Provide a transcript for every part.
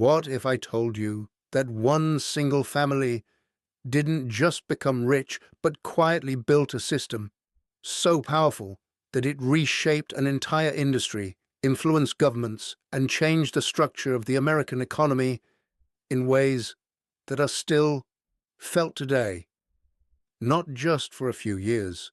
What if I told you that one single family didn't just become rich, but quietly built a system so powerful that it reshaped an entire industry, influenced governments, and changed the structure of the American economy in ways that are still felt today, not just for a few years,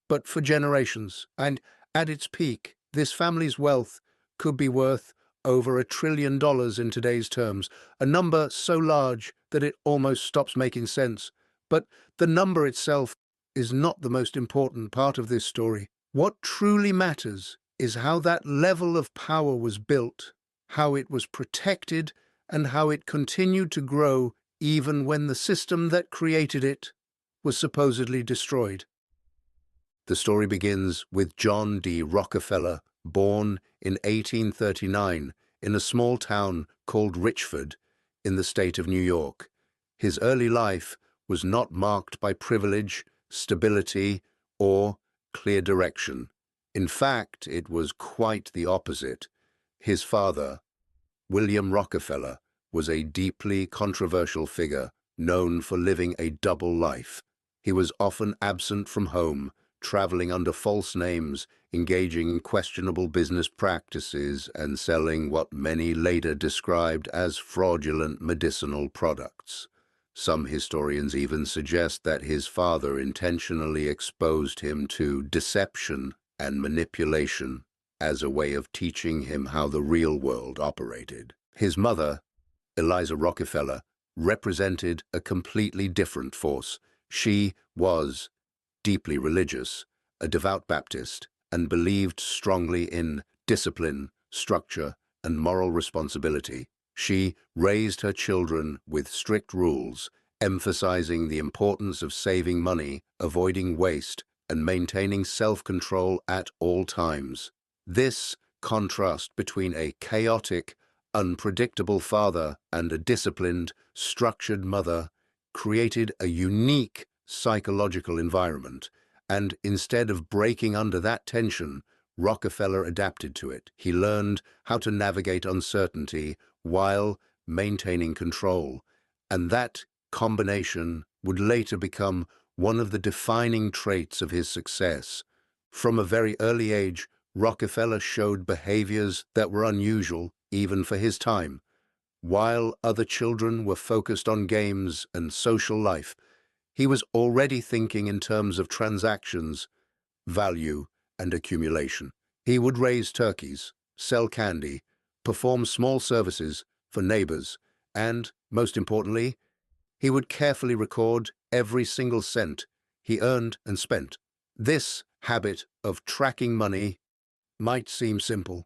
but for generations. And at its peak, this family's wealth could be worth over $1 trillion in today's terms, a number so large that it almost stops making sense. But the number itself is not the most important part of this story. What truly matters is how that level of power was built, how it was protected, and how it continued to grow even when the system that created it was supposedly destroyed. The story begins with John D. Rockefeller, born in 1839 in a small town called Richford in the state of New York. His early life was not marked by privilege, stability, or clear direction. In fact, it was quite the opposite. His father, William Rockefeller, was a deeply controversial figure known for living a double life. He was often absent from home, traveling under false names, engaging in questionable business practices, and selling what many later described as fraudulent medicinal products. Some historians even suggest that his father intentionally exposed him to deception and manipulation as a way of teaching him how the real world operated. His mother, Eliza Rockefeller, represented a completely different force. She was deeply religious, a devout Baptist, and believed strongly in discipline, structure, and moral responsibility. She raised her children with strict rules, emphasizing the importance of saving money, avoiding waste, and maintaining self-control at all times. This contrast between a chaotic, unpredictable father and a disciplined, structured mother created a unique psychological environment, and instead of breaking under that tension, Rockefeller adapted to it. He learned how to navigate uncertainty while maintaining control, and that combination would later become one of the defining traits of his success. From a very early age, Rockefeller showed behaviors that were unusual even for his time. While other children were focused on games and social life, he was already thinking in terms of transactions, value, and accumulation. He would raise turkeys, sell candy, perform small services for neighbors, and, most importantly, he would carefully record every single cent he earned and spent. This habit of tracking money might seem simple,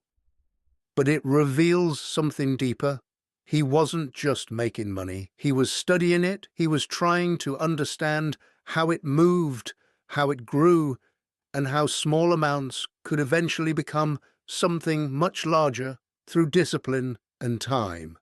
but it reveals something deeper. He wasn't just making money. He was studying it. He was trying to understand how it moved, how it grew, and how small amounts could eventually become something much larger through discipline and time.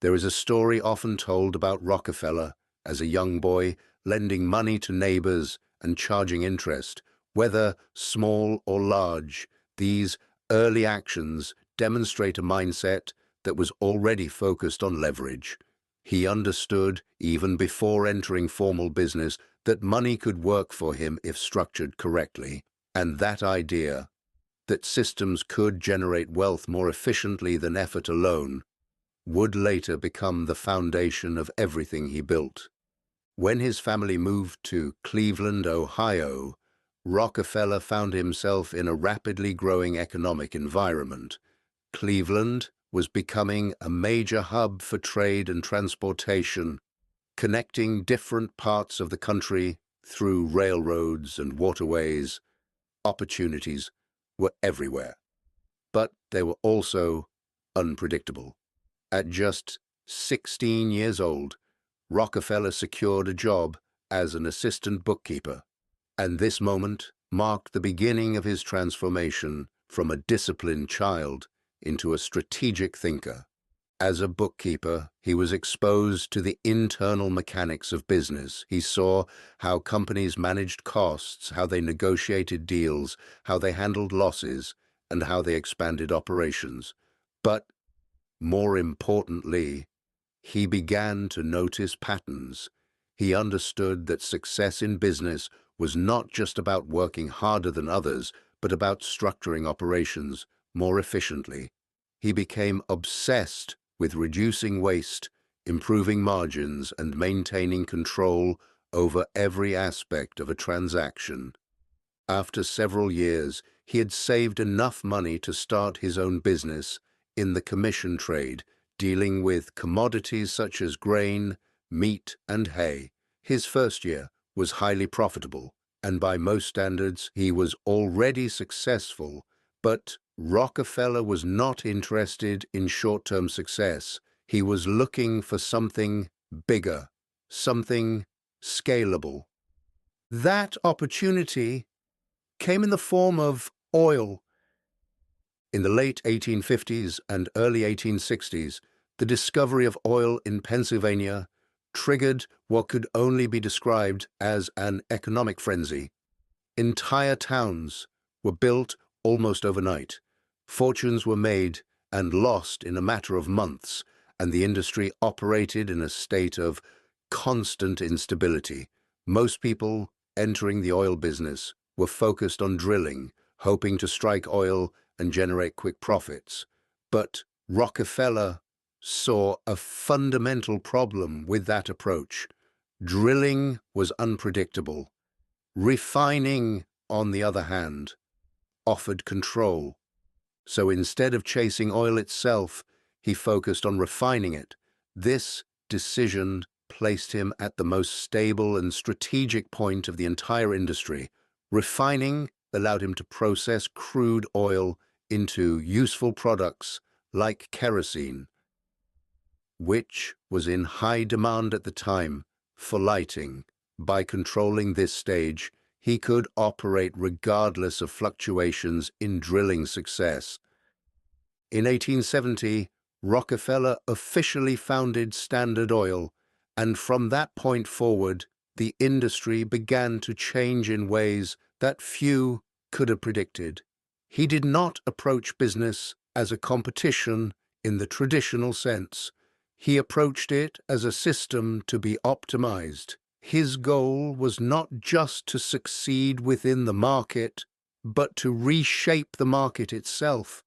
There is a story often told about Rockefeller as a young boy lending money to neighbors and charging interest. Whether small or large, these early actions demonstrate a mindset that was already focused on leverage. He understood, even before entering formal business, that money could work for him if structured correctly. And that idea, that systems could generate wealth more efficiently than effort alone, would later become the foundation of everything he built. When his family moved to Cleveland, Ohio, Rockefeller found himself in a rapidly growing economic environment. Cleveland was becoming a major hub for trade and transportation, connecting different parts of the country through railroads and waterways. Opportunities were everywhere, but they were also unpredictable. At just 16 years old, Rockefeller secured a job as an assistant bookkeeper, and this moment marked the beginning of his transformation from a disciplined child into a strategic thinker. As a bookkeeper, he was exposed to the internal mechanics of business. He saw how companies managed costs, how they negotiated deals, how they handled losses, and how they expanded operations. But More importantly, he began to notice patterns. He understood that success in business was not just about working harder than others, but about structuring operations more efficiently. He became obsessed with reducing waste, improving margins, and maintaining control over every aspect of a transaction. After several years, he had saved enough money to start his own business in the commission trade, dealing with commodities such as grain, meat, and hay. His first year was highly profitable, and by most standards, he was already successful. But Rockefeller was not interested in short-term success. He was looking for something bigger, something scalable. That opportunity came in the form of oil. In the late 1850s and early 1860s, the discovery of oil in Pennsylvania triggered what could only be described as an economic frenzy. Entire towns were built almost overnight. Fortunes were made and lost in a matter of months, and the industry operated in a state of constant instability. Most people entering the oil business were focused on drilling, hoping to strike oil and generate quick profits. But Rockefeller saw a fundamental problem with that approach. Drilling was unpredictable. Refining, on the other hand, offered control. So instead of chasing oil itself, he focused on refining it. This decision placed him at the most stable and strategic point of the entire industry. Refining allowed him to process crude oil into useful products like kerosene, which was in high demand at the time for lighting. By controlling this stage, he could operate regardless of fluctuations in drilling success. In 1870, Rockefeller officially founded Standard Oil, and from that point forward, the industry began to change in ways that few could have predicted. He did not approach business as a competition in the traditional sense. He approached it as a system to be optimized. His goal was not just to succeed within the market, but to reshape the market itself.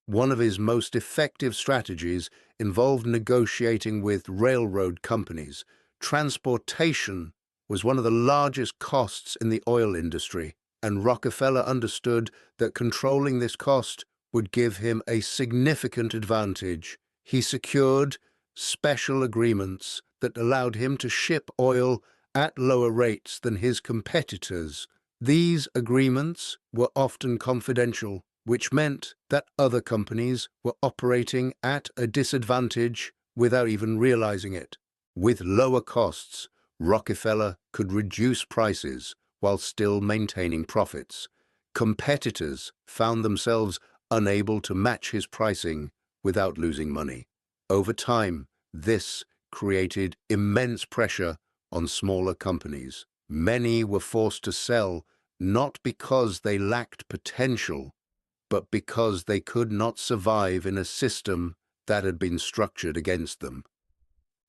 One of his most effective strategies involved negotiating with railroad companies. Transportation was one of the largest costs in the oil industry, and Rockefeller understood that controlling this cost would give him a significant advantage. He secured special agreements that allowed him to ship oil at lower rates than his competitors. These agreements were often confidential, which meant that other companies were operating at a disadvantage without even realizing it. With lower costs, Rockefeller could reduce prices while still maintaining profits. Competitors found themselves unable to match his pricing without losing money. Over time, this created immense pressure on smaller companies. Many were forced to sell not because they lacked potential, but because they could not survive in a system that had been structured against them.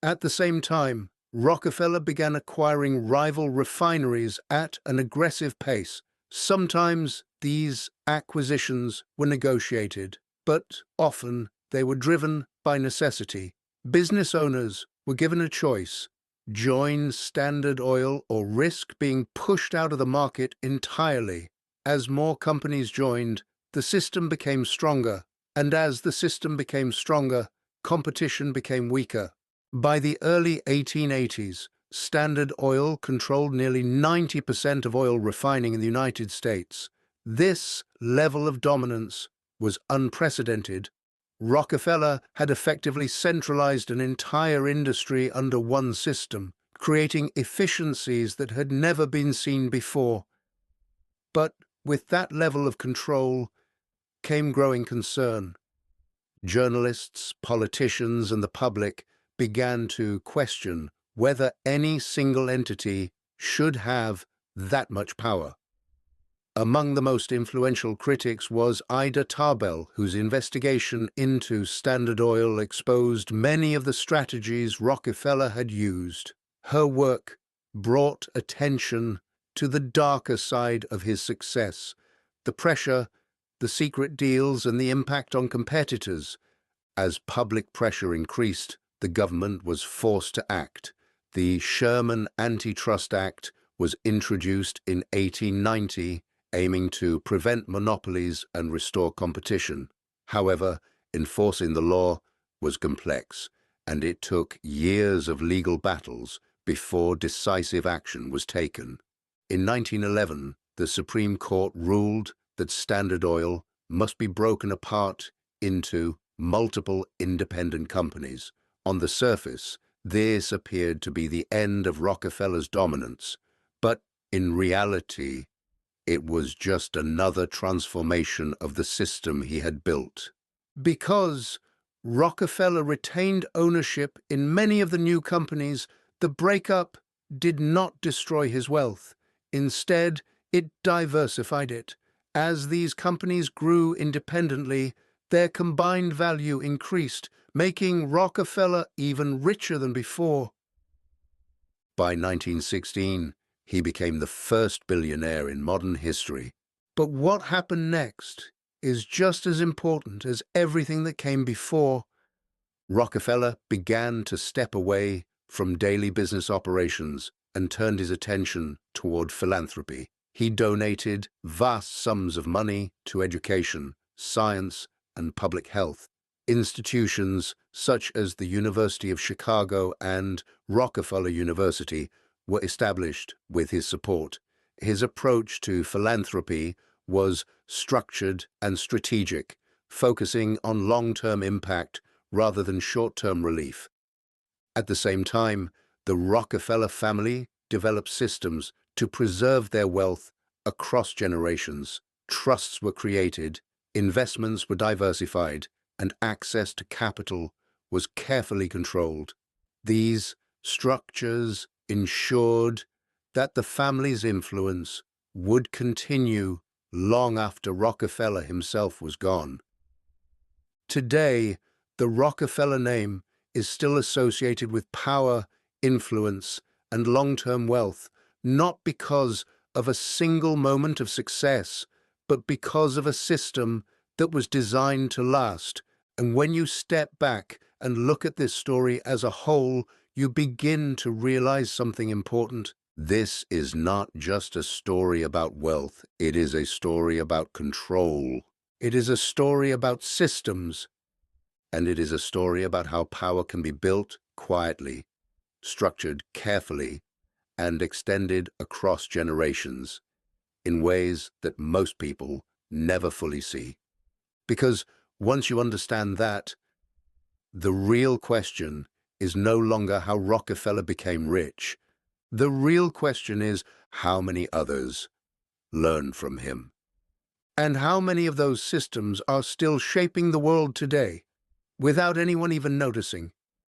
At the same time, Rockefeller began acquiring rival refineries at an aggressive pace. Sometimes these acquisitions were negotiated, but often they were driven by necessity. Business owners were given a choice: join Standard Oil or risk being pushed out of the market entirely. As more companies joined, the system became stronger, and as the system became stronger, competition became weaker. By the early 1880s, Standard Oil controlled nearly 90% of oil refining in the United States. This level of dominance was unprecedented. Rockefeller had effectively centralized an entire industry under one system, creating efficiencies that had never been seen before. But with that level of control came growing concern. Journalists, politicians, and the public began to question whether any single entity should have that much power. Among the most influential critics was Ida Tarbell, whose investigation into Standard Oil exposed many of the strategies Rockefeller had used. Her work brought attention to the darker side of his success, the pressure, the secret deals, and the impact on competitors. As public pressure increased, the government was forced to act. The Sherman Antitrust Act was introduced in 1890, aiming to prevent monopolies and restore competition. However, enforcing the law was complex, and it took years of legal battles before decisive action was taken. In 1911, the Supreme Court ruled that Standard Oil must be broken apart into multiple independent companies. On the surface, this appeared to be the end of Rockefeller's dominance, but in reality, it was just another transformation of the system he had built. Because Rockefeller retained ownership in many of the new companies, the breakup did not destroy his wealth. Instead, it diversified it. As these companies grew independently, their combined value increased, making Rockefeller even richer than before. By 1916, he became the first billionaire in modern history. But what happened next is just as important as everything that came before. Rockefeller began to step away from daily business operations and turned his attention toward philanthropy. He donated vast sums of money to education, science, and public health. Institutions such as the University of Chicago and Rockefeller University were established with his support. His approach to philanthropy was structured and strategic, focusing on long-term impact rather than short-term relief. At the same time, the Rockefeller family developed systems to preserve their wealth across generations. Trusts were created, investments were diversified, and access to capital was carefully controlled. These structures ensured that the family's influence would continue long after Rockefeller himself was gone. Today, the Rockefeller name is still associated with power, influence, and long-term wealth, not because of a single moment of success, but because of a system that was designed to last. And when you step back and look at this story as a whole, you begin to realize something important. This is not just a story about wealth. It is a story about control. It is a story about systems. And it is a story about how power can be built quietly, structured carefully, and extended across generations in ways that most people never fully see. Because once you understand that, the real question is no longer how Rockefeller became rich. The real question is how many others learned from him. And how many of those systems are still shaping the world today without anyone even noticing.